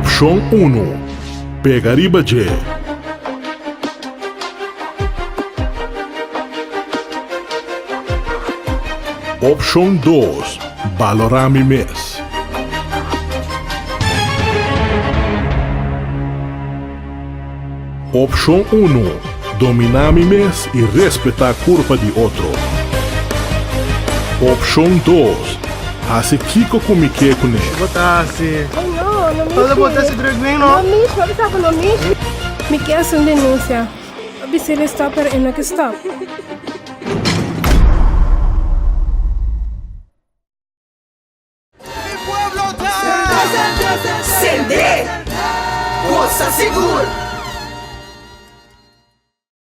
Opção 1. Pegaribaje. Opção 2. Valorami mes. Opção 1. Dominami mes e respeitar a culpa de outro. Opção 2. Hace kiko kumike kune. Botasse. Ai, não me Toda botasse dragwing, não? Não me sabe, sabe, não me me quer fazer uma denúncia. Se ele está para ele que está. Sende! Moça segura!